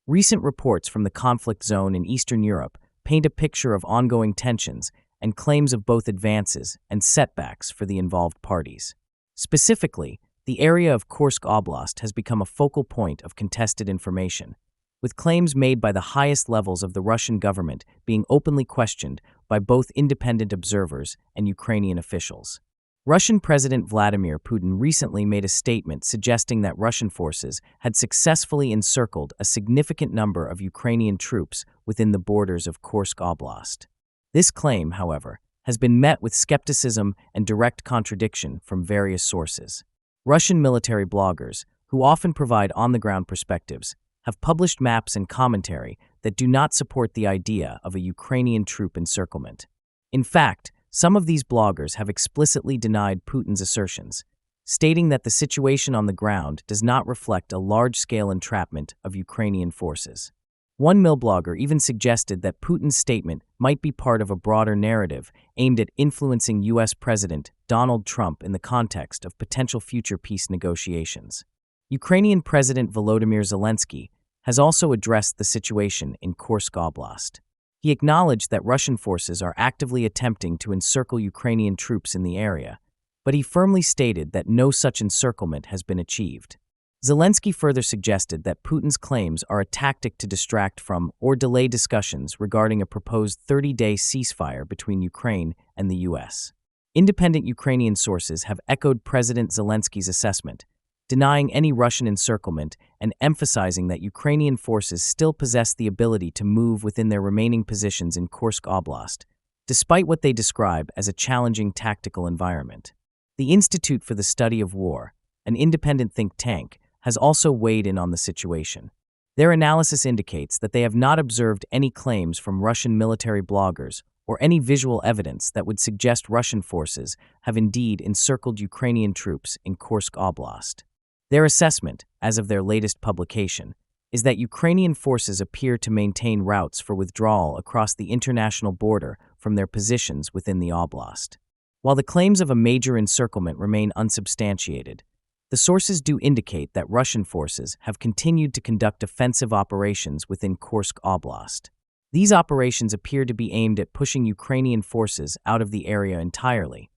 Recent reports from the conflict zone in Eastern Europe paint a picture of ongoing tensions and claims of both advances and setbacks for the involved parties. Specifically, the area of Kursk Oblast has become a focal point of contested information, with claims made by the highest levels of the Russian government being openly questioned by both independent observers and Ukrainian officials. Russian President Vladimir Putin recently made a statement suggesting that Russian forces had successfully encircled a significant number of Ukrainian troops within the borders of Kursk Oblast. This claim, however, has been met with skepticism and direct contradiction from various sources. Russian military bloggers, who often provide on-the-ground perspectives, have published maps and commentary that do not support the idea of a Ukrainian troop encirclement. In fact, some of these bloggers have explicitly denied Putin's assertions, stating that the situation on the ground does not reflect a large-scale entrapment of Ukrainian forces. One milblogger even suggested that Putin's statement might be part of a broader narrative aimed at influencing U.S. President Donald Trump in the context of potential future peace negotiations. Ukrainian President Volodymyr Zelensky has also addressed the situation in Kursk Oblast. He acknowledged that Russian forces are actively attempting to encircle Ukrainian troops in the area, but he firmly stated that no such encirclement has been achieved. Zelensky further suggested that Putin's claims are a tactic to distract from or delay discussions regarding a proposed 30-day ceasefire between Ukraine and the U.S. Independent Ukrainian sources have echoed President Zelensky's assessment, denying any Russian encirclement and emphasizing that Ukrainian forces still possess the ability to move within their remaining positions in Kursk Oblast, despite what they describe as a challenging tactical environment. The Institute for the Study of War, an independent think tank, has also weighed in on the situation. Their analysis indicates that they have not observed any claims from Russian military bloggers or any visual evidence that would suggest Russian forces have indeed encircled Ukrainian troops in Kursk Oblast. Their assessment, as of their latest publication, is that Ukrainian forces appear to maintain routes for withdrawal across the international border from their positions within the oblast. While the claims of a major encirclement remain unsubstantiated, the sources do indicate that Russian forces have continued to conduct offensive operations within Kursk Oblast. These operations appear to be aimed at pushing Ukrainian forces out of the area entirely,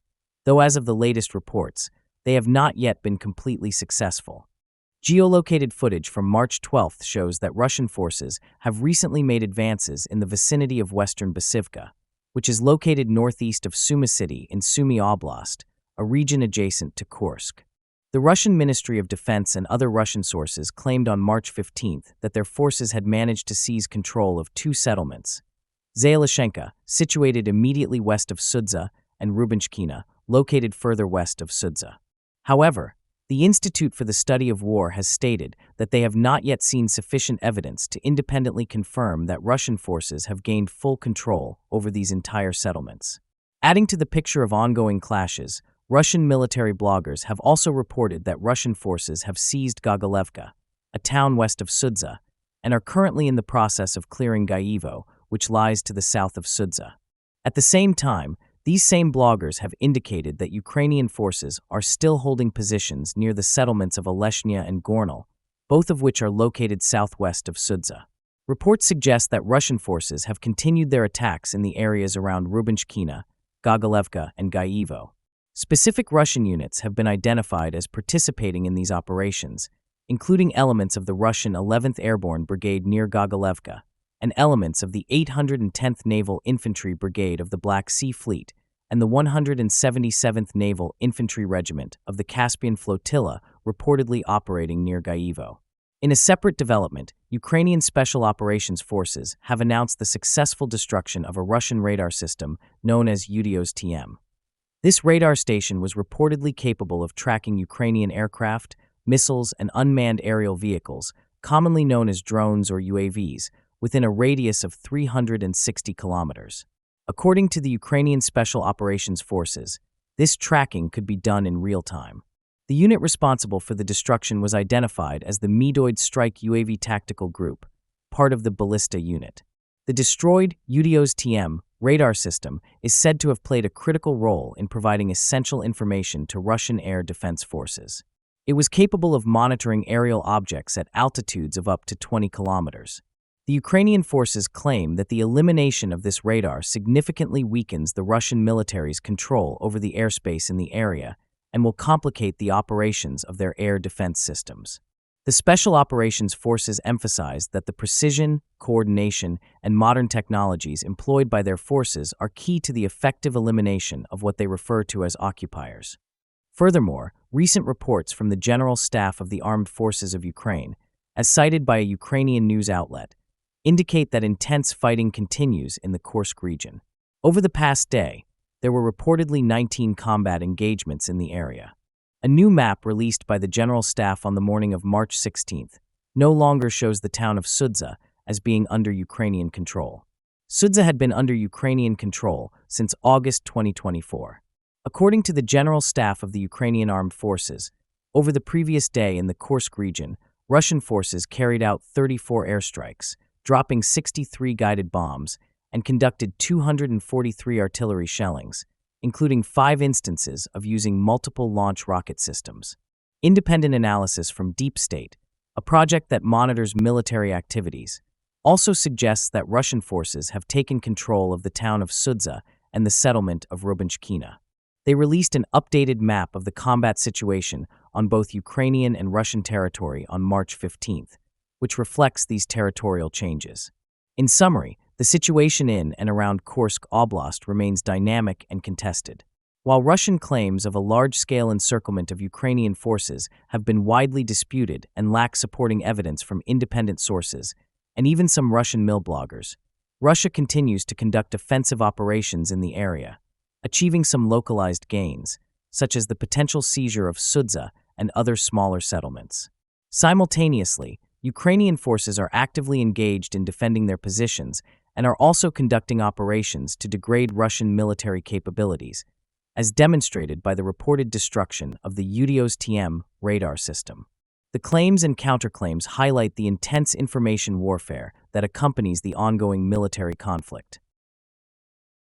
though as of the latest reports, they have not yet been completely successful. Geolocated footage from March 12th shows that Russian forces have recently made advances in the vicinity of western Basivka, which is located northeast of Sumy city in Sumy Oblast, a region adjacent to Kursk. The Russian Ministry of Defense and other Russian sources claimed on March 15th that their forces had managed to seize control of two settlements, Zaylashenka, situated immediately west of Sudza, and Rubinshkina, located further west of Sudza. However, the Institute for the Study of War has stated that they have not yet seen sufficient evidence to independently confirm that Russian forces have gained full control over these entire settlements. Adding to the picture of ongoing clashes, Russian military bloggers have also reported that Russian forces have seized Gogolevka, a town west of Sudza, and are currently in the process of clearing Gaevo, which lies to the south of Sudza. At the same time, these same bloggers have indicated that Ukrainian forces are still holding positions near the settlements of Oleshnya and Gornal, both of which are located southwest of Sudza. Reports suggest that Russian forces have continued their attacks in the areas around Rubinshkina, Gogolevka, and Gaevo. Specific Russian units have been identified as participating in these operations, including elements of the Russian 11th Airborne Brigade near Gogolevka and elements of the 810th Naval Infantry Brigade of the Black Sea Fleet and the 177th Naval Infantry Regiment of the Caspian Flotilla reportedly operating near Gaevo. In a separate development, Ukrainian Special Operations Forces have announced the successful destruction of a Russian radar system known as UDOS-TM. This radar station was reportedly capable of tracking Ukrainian aircraft, missiles, and unmanned aerial vehicles, commonly known as drones or UAVs, within a radius of 360 kilometers. According to the Ukrainian Special Operations Forces, this tracking could be done in real time. The unit responsible for the destruction was identified as the Medoid Strike UAV Tactical Group, part of the Ballista unit. The destroyed UDOS-TM radar system is said to have played a critical role in providing essential information to Russian air defense forces. It was capable of monitoring aerial objects at altitudes of up to 20 kilometers. The Ukrainian forces claim that the elimination of this radar significantly weakens the Russian military's control over the airspace in the area and will complicate the operations of their air defense systems. The Special Operations Forces emphasized that the precision, coordination, and modern technologies employed by their forces are key to the effective elimination of what they refer to as occupiers. Furthermore, recent reports from the General Staff of the Armed Forces of Ukraine, as cited by a Ukrainian news outlet, indicate that intense fighting continues in the Kursk region. Over the past day, there were reportedly 19 combat engagements in the area. A new map released by the General Staff on the morning of March 16th no longer shows the town of Sudza as being under Ukrainian control. Sudza had been under Ukrainian control since August 2024. According to the General Staff of the Ukrainian Armed Forces, over the previous day in the Kursk region, Russian forces carried out 34 airstrikes, dropping 63 guided bombs, and conducted 243 artillery shellings, including 5 instances of using multiple launch rocket systems. Independent analysis from Deep State, a project that monitors military activities, also suggests that Russian forces have taken control of the town of Sudza and the settlement of Rubinshkina. They released an updated map of the combat situation on both Ukrainian and Russian territory on March 15th, which reflects these territorial changes. In summary, the situation in and around Kursk Oblast remains dynamic and contested. While Russian claims of a large-scale encirclement of Ukrainian forces have been widely disputed and lack supporting evidence from independent sources, and even some Russian milbloggers, Russia continues to conduct offensive operations in the area, achieving some localized gains, such as the potential seizure of Sudza and other smaller settlements. Simultaneously, Ukrainian forces are actively engaged in defending their positions and are also conducting operations to degrade Russian military capabilities, as demonstrated by the reported destruction of the UDOS-TM radar system. The claims and counterclaims highlight the intense information warfare that accompanies the ongoing military conflict.